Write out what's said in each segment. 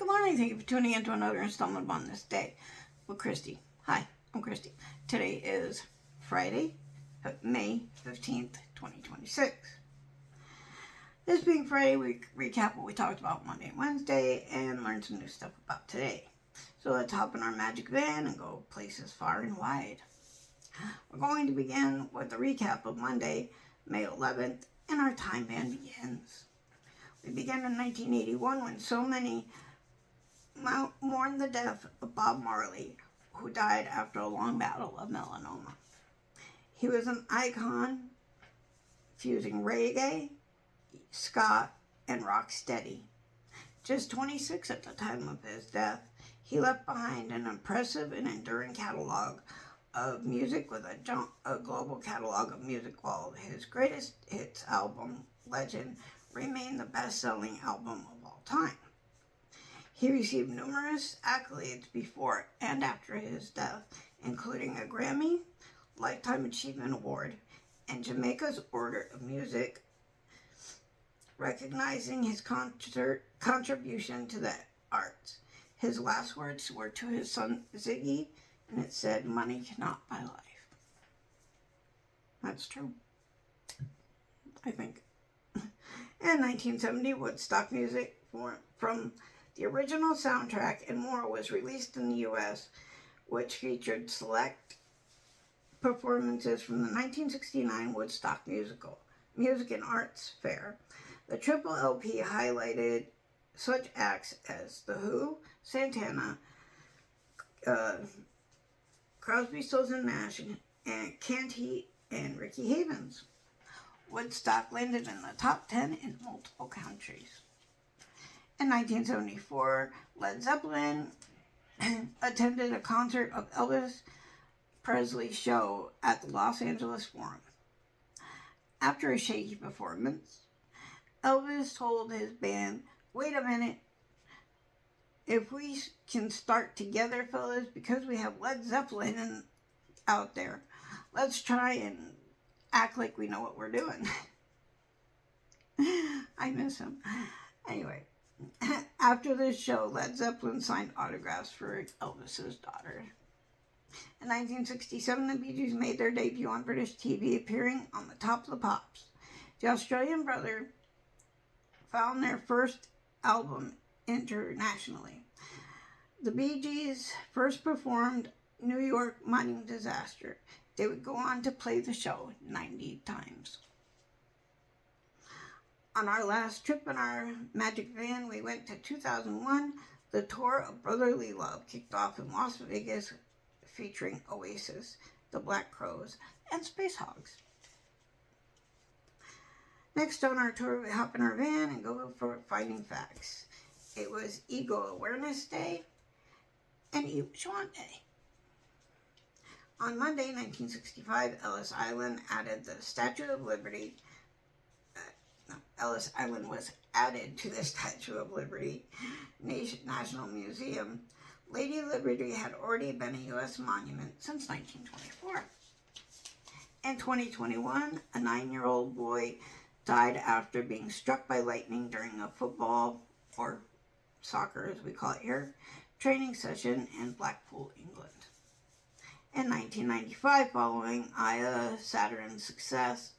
Good morning. Thank you for tuning in to another installment on this day with Christy. Hi, I'm Christy. Today is Friday, May 15th, 2026. This being Friday, we recap what we talked about Monday and Wednesday and learn some new stuff about today. So let's hop in our magic van and go places far and wide. We're going to begin with a recap of Monday, May 11th, and our time band begins. We began in 1981 when so many mourned the death of Bob Marley, who died after a long battle of melanoma. He was an icon, fusing reggae, ska, and rock steady. Just 26 at the time of his death, he left behind an impressive and enduring catalog of music with a global catalog of music, while his greatest hits album, Legend, remained the best-selling album of all time. He received numerous accolades before and after his death, including a Grammy, Lifetime Achievement Award, and Jamaica's Order of Music, recognizing his contribution to the arts. His last words were to his son Ziggy, and it said, "Money cannot buy life." That's true, I think. In 1970, Woodstock music from the original soundtrack and more was released in the U.S., which featured select performances from the 1969 Woodstock Music and Arts Fair. The triple LP highlighted such acts as The Who, Santana, Crosby, Stills and Nash, and Canned Heat, and Ricky Havens. Woodstock landed in the top 10 in multiple countries. In 1974, Led Zeppelin attended a concert of Elvis Presley's show at the Los Angeles Forum. After a shaky performance, Elvis told his band, "Wait a minute, if we can start together, fellas, because we have Led Zeppelin out there, let's try and act like we know what we're doing." I miss him. Anyway, after this show, Led Zeppelin signed autographs for Elvis's daughter. In 1967, the Bee Gees made their debut on British TV, appearing on the Top of the Pops. The Australian brother found their first album internationally. The Bee Gees first performed New York Mining Disaster. They would go on to play the show 90 times. On our last trip in our magic van, we went to 2001. The tour of Brotherly Love kicked off in Las Vegas, featuring Oasis, the Black Crowes, and Space Hogs. Next on our tour, we hop in our van and go for Finding Facts. It was Ego Awareness Day and Eve Schwan Day. On Monday, 1965, Ellis Island was added to the Statue of Liberty National Museum. Lady Liberty had already been a U.S. monument since 1924. In 2021, a 9-year-old boy died after being struck by lightning during a football, or soccer as we call it here, training session in Blackpool, England. In 1995, following Aya Saturn's success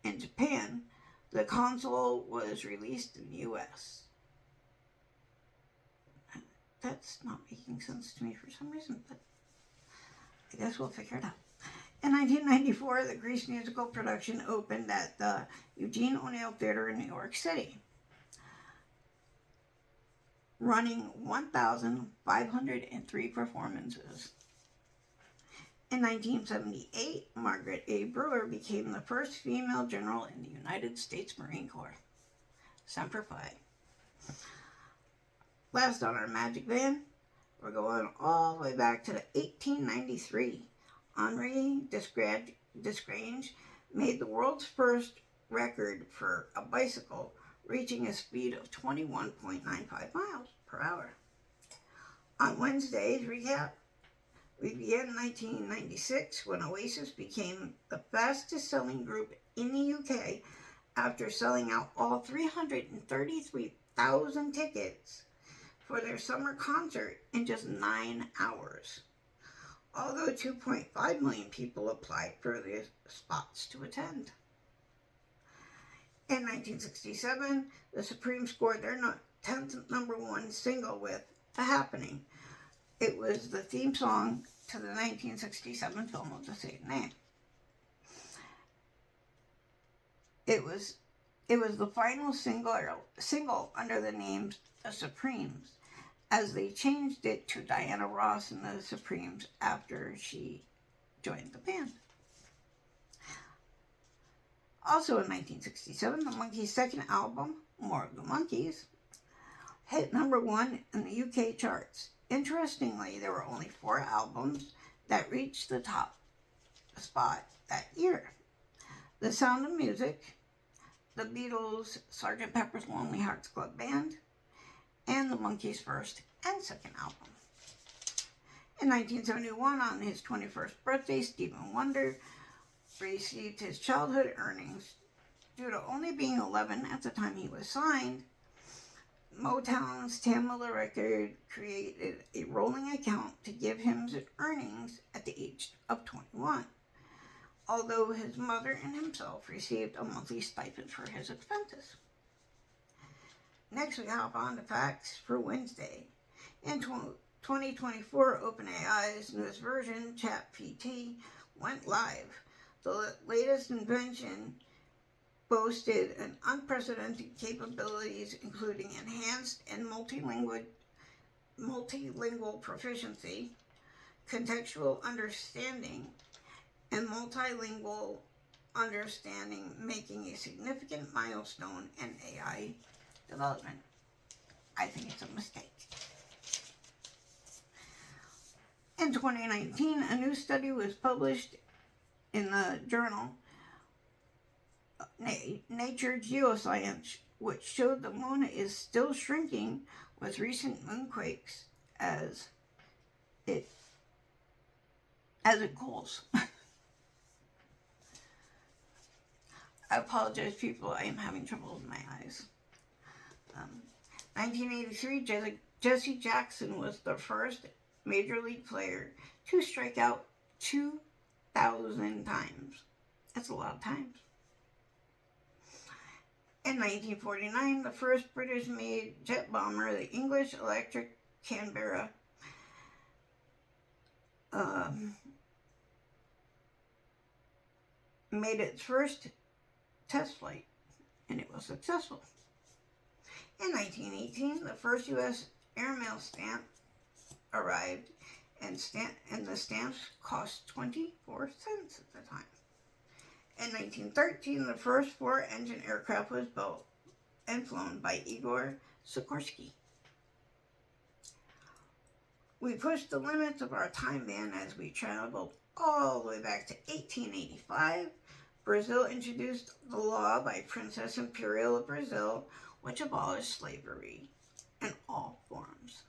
in Japan, the console was released in the U.S. That's not making sense to me for some reason, but I guess we'll figure it out. In 1994, the Grease musical production opened at the Eugene O'Neill Theater in New York City, running 1,503 performances. In 1978, Margaret A. Brewer became the first female general in the United States Marine Corps. Semper Fi. Last on our magic van, we're going all the way back to 1893. Henri Desgrange made the world's first record for a bicycle, reaching a speed of 21.95 miles per hour. On Wednesday's recap, we began in 1996 when Oasis became the fastest selling group in the UK after selling out all 333,000 tickets for their summer concert in just 9 hours. Although 2.5 million people applied for the spots to attend. In 1967, the Supremes scored their 10th number one single with The Happening. It was the theme song to the 1967 film of the same name. It was the final single under the name The Supremes, as they changed it to Diana Ross and the Supremes after she joined the band. Also in 1967, the Monkees' second album, More of the Monkees, hit number one in the UK charts. Interestingly, there were only 4 albums that reached the top spot that year. The Sound of Music, the Beatles' Sgt. Pepper's Lonely Hearts Club Band, and the Monkees' first and second album. In 1971, on his 21st birthday, Stevie Wonder received his childhood earnings. Due to only being 11 at the time he was signed, Motown's Tamla Record created a rolling account to give him his earnings at the age of 21, although his mother and himself received a monthly stipend for his expenses. Next, we hop on to facts for Wednesday. In 2024, OpenAI's newest version, ChatGPT, went live. The latest invention boasted an unprecedented capabilities, including enhanced and multilingual proficiency, contextual understanding, and multilingual understanding, making a significant milestone in AI development. I think it's a mistake. In 2019, a new study was published in the journal Nature Geoscience, which showed the moon is still shrinking with recent moonquakes as it cools. I apologize, people. I am having trouble with my eyes. 1983, Jesse Jackson was the first major league player to strike out 2,000 times. That's a lot of times. In 1949, the first British-made jet bomber, the English Electric Canberra, made its first test flight, and it was successful. In 1918, the first U.S. airmail stamp arrived, and the stamps cost 24 cents at the time. In 1913, the first 4-engine aircraft was built and flown by Igor Sikorsky. We pushed the limits of our time ban as we traveled all the way back to 1885. Brazil introduced the law by Princess Imperial of Brazil, which abolished slavery in all forms.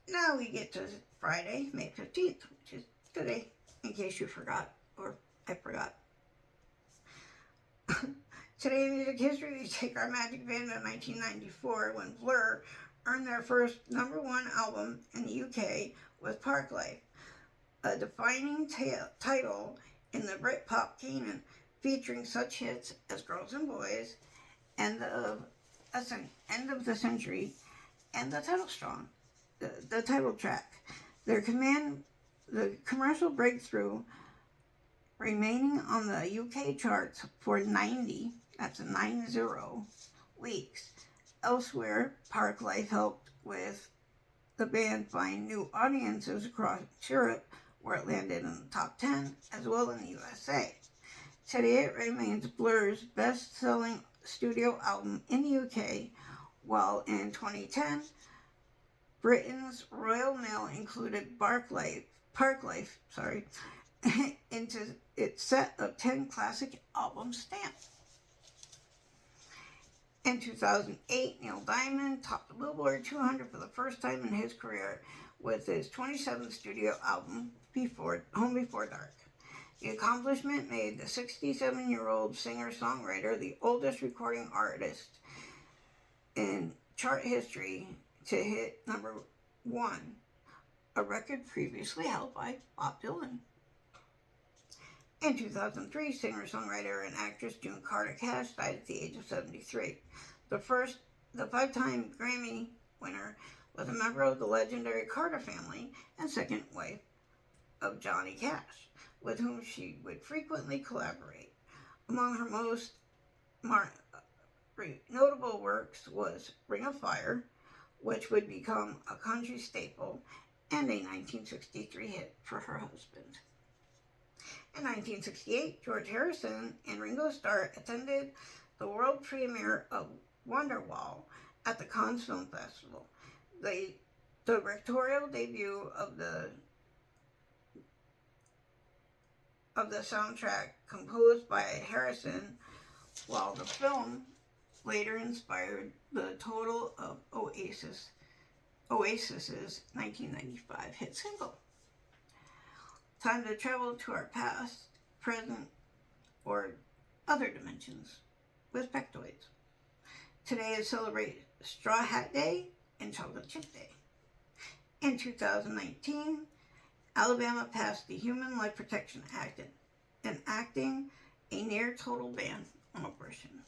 Now we get to Friday, May 15th, which is today, in case you forgot, or I forgot. Today in music history, we take our magic band to 1994 when Blur earned their first #1 album in the UK with Parklife, a defining title in the Britpop canon, featuring such hits as Girls and Boys, End of the Century, and the title track. The commercial breakthrough, remaining on the UK charts for 90 weeks. Elsewhere, Parklife helped with the band find new audiences across Europe, where it landed in the top 10, as well in the USA. Today, it remains Blur's best-selling studio album in the UK, while in 2010, Britain's Royal Mail included Parklife into its set of 10 classic album stamps. In 2008, Neil Diamond topped the Billboard 200 for the first time in his career with his 27th studio album, Home Before Dark. The accomplishment made the 67-year-old singer-songwriter the oldest recording artist in chart history to hit number 1, a record previously held by Bob Dylan. In 2003, singer-songwriter and actress June Carter Cash died at the age of 73. The 5-time Grammy winner was a member of the legendary Carter family and second wife of Johnny Cash, with whom she would frequently collaborate. Among her most notable works was Ring of Fire, which would become a country staple and a 1963 hit for her husband. In 1968, George Harrison and Ringo Starr attended the world premiere of Wonderwall at the Cannes Film Festival. The directorial debut of the soundtrack composed by Harrison, while the film later inspired the total of Oasis's 1995 hit single. Time to travel to our past, present, or other dimensions with Pectoids. Today is celebrate Straw Hat Day and Chocolate Chip Day. In 2019, Alabama passed the Human Life Protection Act, enacting a near-total ban on abortion.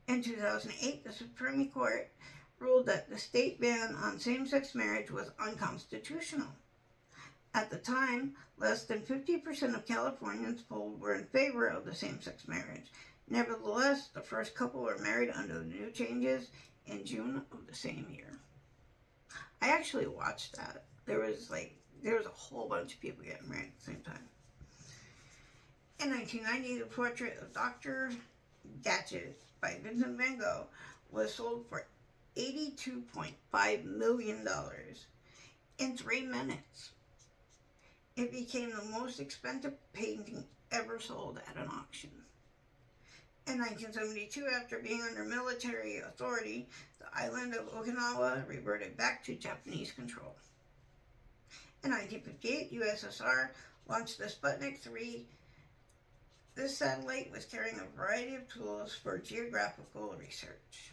In 2008, the Supreme Court ruled that the state ban on same-sex marriage was unconstitutional. At the time, less than 50% of Californians polled were in favor of the same-sex marriage. Nevertheless, the first couple were married under the new changes in June of the same year. I actually watched that. There was a whole bunch of people getting married at the same time. In 1990, the portrait of Dr. Datchet by Vincent van Gogh was sold for $82.5 million in 3 minutes. It became the most expensive painting ever sold at an auction. In 1972, after being under military authority, the island of Okinawa reverted back to Japanese control. In 1958, USSR launched the Sputnik 3. This satellite was carrying a variety of tools for geographical research.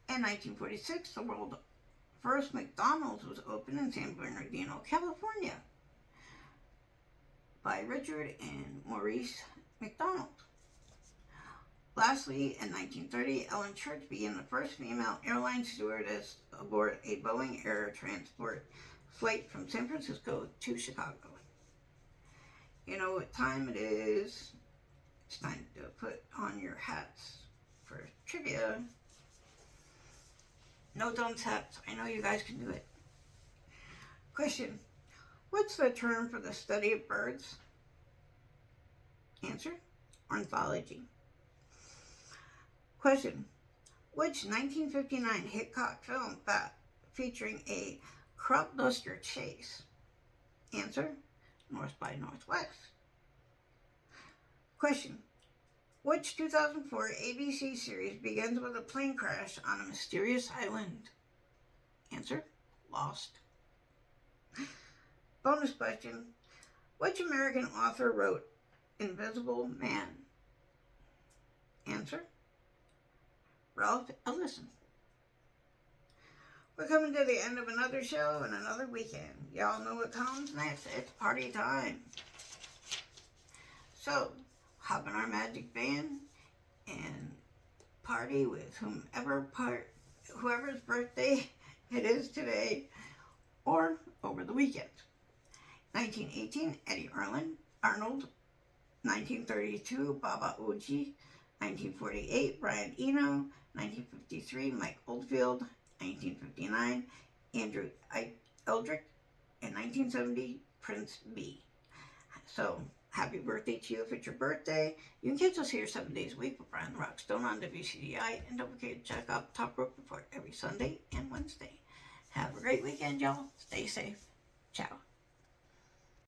In 1946, the world's first McDonald's was opened in San Bernardino, California, by Richard and Maurice McDonald. Lastly, in 1930, Ellen Church became the first female airline stewardess aboard a Boeing Air Transport flight from San Francisco to Chicago. You know what time it is? It's time to put on your hats for trivia. No dumb hats. I know you guys can do it. Question. What's the term for the study of birds? Answer. Ornithology. Question. Which 1959 Hitchcock film featuring a crop duster chase? Answer. North by Northwest. Question. Which 2004 ABC series begins with a plane crash on a mysterious island? Answer. Lost. Bonus question. Which American author wrote Invisible Man? Answer. Ralph Ellison. We're coming to the end of another show and another weekend. Y'all know what comes next. It's party time. So, hop in our magic band and party with whoever's birthday it is today or over the weekend. 1918, Eddie Arnold. 1932, Baba Oji. 1948, Brian Eno. 1953, Mike Oldfield. 1959, Andrew Eldrick. And 1970, Prince B. So, happy birthday to you if it's your birthday. You can catch us here 7 days a week with Brian the Rockstone on WCDI. And don't forget to check out Top Rope Report every Sunday and Wednesday. Have a great weekend, y'all. Stay safe. Ciao.